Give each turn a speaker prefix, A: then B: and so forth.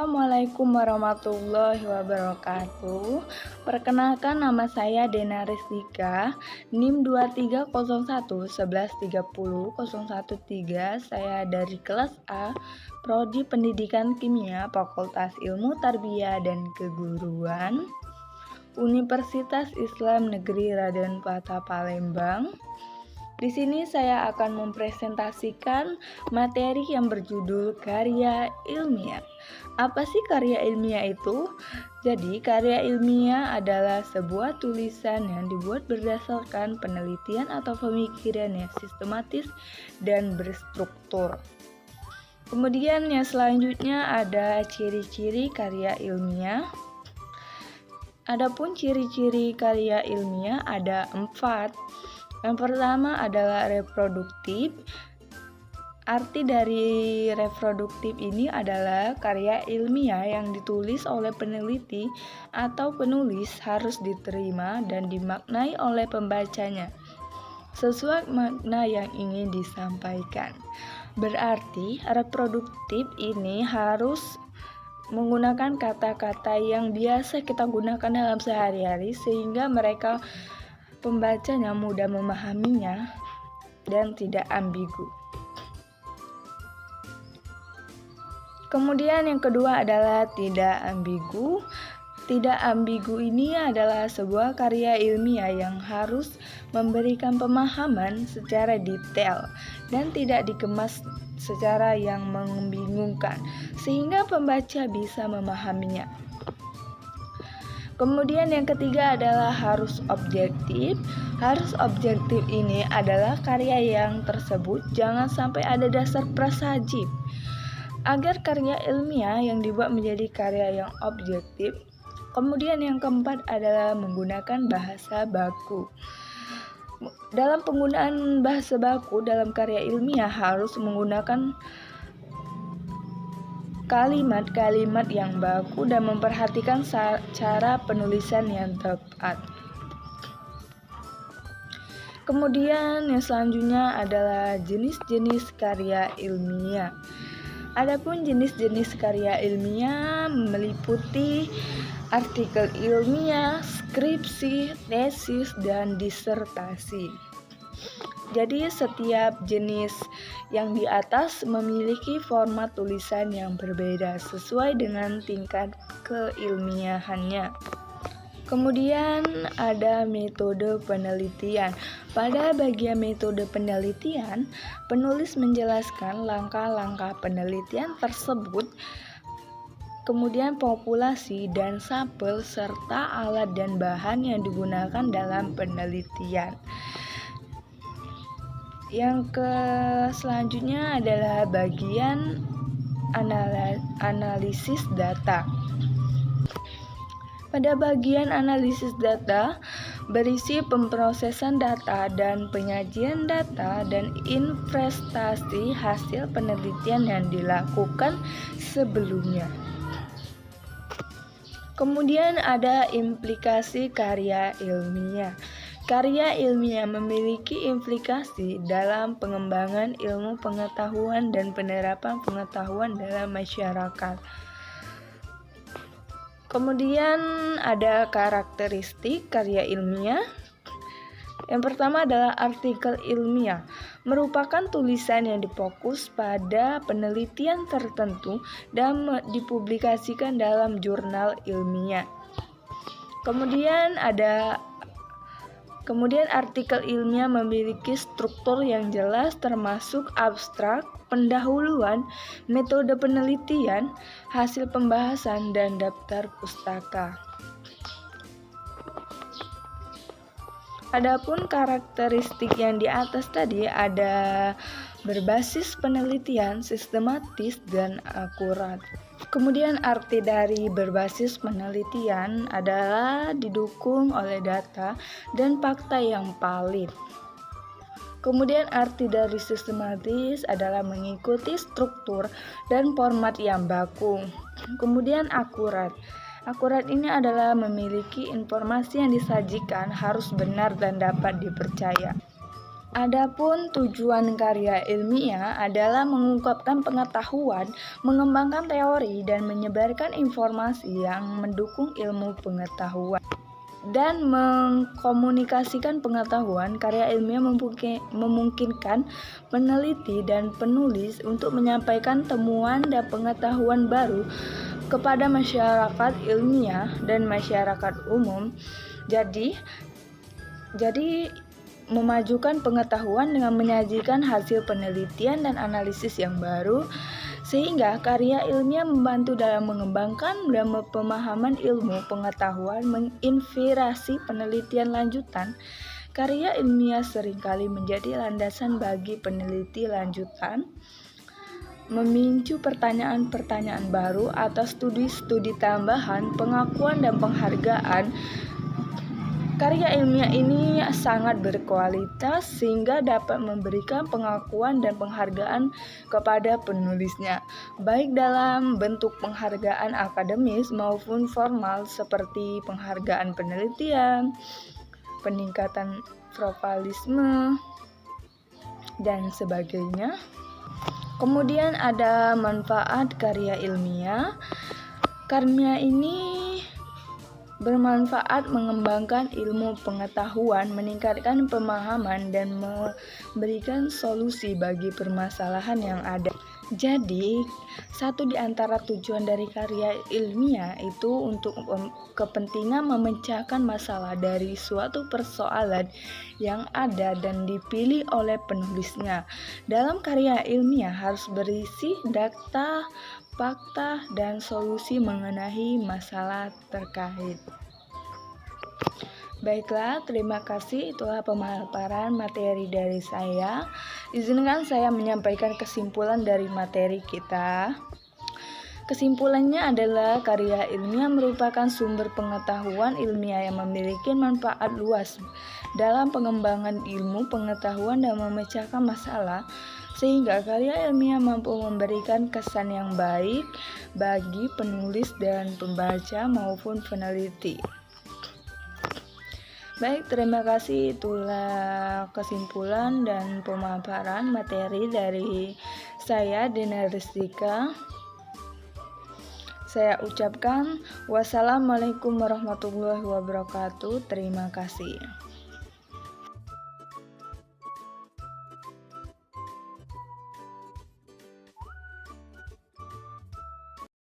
A: Assalamualaikum warahmatullahi wabarakatuh. Perkenalkan, nama saya Dena Rizlika, NIM 230111300113. Saya dari kelas A, Prodi Pendidikan Kimia, Fakultas Ilmu Tarbiyah dan Keguruan, Universitas Islam Negeri Raden Patah Palembang. Di sini saya akan mempresentasikan materi yang berjudul karya ilmiah. Apa sih karya ilmiah itu? Jadi, karya ilmiah adalah sebuah tulisan yang dibuat berdasarkan penelitian atau pemikiran yang sistematis dan berstruktur. Kemudian yang selanjutnya ada ciri-ciri karya ilmiah. Adapun ciri-ciri karya ilmiah ada 4. Yang pertama adalah reproduktif. Arti dari reproduktif ini adalah karya ilmiah yang ditulis oleh peneliti atau penulis harus diterima dan dimaknai oleh pembacanya sesuai makna yang ingin disampaikan. Berarti reproduktif ini harus menggunakan kata-kata yang biasa kita gunakan dalam sehari-hari sehingga pembacanya mudah memahaminya dan tidak ambigu. Kemudian yang kedua adalah tidak ambigu. Tidak ambigu ini adalah sebuah karya ilmiah yang harus memberikan pemahaman secara detail dan tidak dikemas secara yang membingungkan sehingga pembaca bisa memahaminya. Kemudian yang ketiga adalah harus objektif. Harus objektif ini adalah karya yang tersebut jangan sampai ada dasar prasajib. Agar karya ilmiah yang dibuat menjadi karya yang objektif. Kemudian yang keempat adalah menggunakan bahasa baku. Dalam penggunaan bahasa baku dalam karya ilmiah harus menggunakan kalimat-kalimat yang baku dan memperhatikan cara penulisan yang tepat. Kemudian yang selanjutnya adalah jenis-jenis karya ilmiah. Adapun jenis-jenis karya ilmiah meliputi artikel ilmiah, skripsi, tesis, dan disertasi. Jadi setiap jenis yang di atas memiliki format tulisan yang berbeda sesuai dengan tingkat keilmiahannya. Kemudian ada metode penelitian. Pada bagian metode penelitian, penulis menjelaskan langkah-langkah penelitian tersebut, kemudian populasi dan sampel serta alat dan bahan yang digunakan dalam penelitian. Yang selanjutnya adalah bagian analisis data. Pada bagian analisis data berisi pemrosesan data dan penyajian data dan investasi hasil penelitian yang dilakukan sebelumnya. Kemudian ada implikasi karya ilmiah. Karya ilmiah memiliki implikasi dalam pengembangan ilmu pengetahuan dan penerapan pengetahuan dalam masyarakat. Kemudian ada karakteristik karya ilmiah. Yang pertama adalah artikel ilmiah, merupakan tulisan yang difokus pada penelitian tertentu dan dipublikasikan dalam jurnal ilmiah. Kemudian artikel ilmiah memiliki struktur yang jelas termasuk abstrak, pendahuluan, metode penelitian, hasil pembahasan, dan daftar pustaka. Adapun karakteristik yang di atas tadi ada berbasis penelitian, sistematis, dan akurat. Kemudian arti dari berbasis penelitian adalah didukung oleh data dan fakta yang valid. Kemudian arti dari sistematis adalah mengikuti struktur dan format yang baku. Kemudian akurat. Akurat ini adalah memiliki informasi yang disajikan harus benar dan dapat dipercaya. Adapun tujuan karya ilmiah adalah mengungkapkan pengetahuan, mengembangkan teori, dan menyebarkan informasi yang mendukung ilmu pengetahuan. Dan mengkomunikasikan pengetahuan, karya ilmiah memungkinkan peneliti dan penulis untuk menyampaikan temuan dan pengetahuan baru kepada masyarakat ilmiah dan masyarakat umum. Jadi memajukan pengetahuan dengan menyajikan hasil penelitian dan analisis yang baru, sehingga karya ilmiah membantu dalam mengembangkan dan pemahaman ilmu pengetahuan, menginspirasi penelitian lanjutan. Karya ilmiah seringkali menjadi landasan bagi peneliti lanjutan, memicu pertanyaan-pertanyaan baru atau studi-studi tambahan, pengakuan dan penghargaan. Karya ilmiah ini sangat berkualitas sehingga dapat memberikan pengakuan dan penghargaan kepada penulisnya, baik dalam bentuk penghargaan akademis maupun formal seperti penghargaan penelitian, peningkatan profesionalisme, dan sebagainya. Kemudian ada manfaat karya ilmiah. Karya ini bermanfaat mengembangkan ilmu pengetahuan, meningkatkan pemahaman, dan memberikan solusi bagi permasalahan yang ada. Jadi, satu di antara tujuan dari karya ilmiah itu untuk kepentingan memecahkan masalah dari suatu persoalan yang ada dan dipilih oleh penulisnya. Dalam karya ilmiah harus berisi data, fakta, dan solusi mengenai masalah terkait. Baiklah, terima kasih. Itulah pemaparan materi dari saya. Izinkan saya menyampaikan kesimpulan dari materi kita. Kesimpulannya adalah karya ilmiah merupakan sumber pengetahuan ilmiah yang memiliki manfaat luas dalam pengembangan ilmu pengetahuan dan memecahkan masalah, sehingga karya ilmiah mampu memberikan kesan yang baik bagi penulis dan pembaca maupun peneliti. Baik, terima kasih. Itulah kesimpulan dan pemaparan materi dari saya, Dina Ristika. Saya ucapkan wassalamualaikum warahmatullahi wabarakatuh. Terima kasih.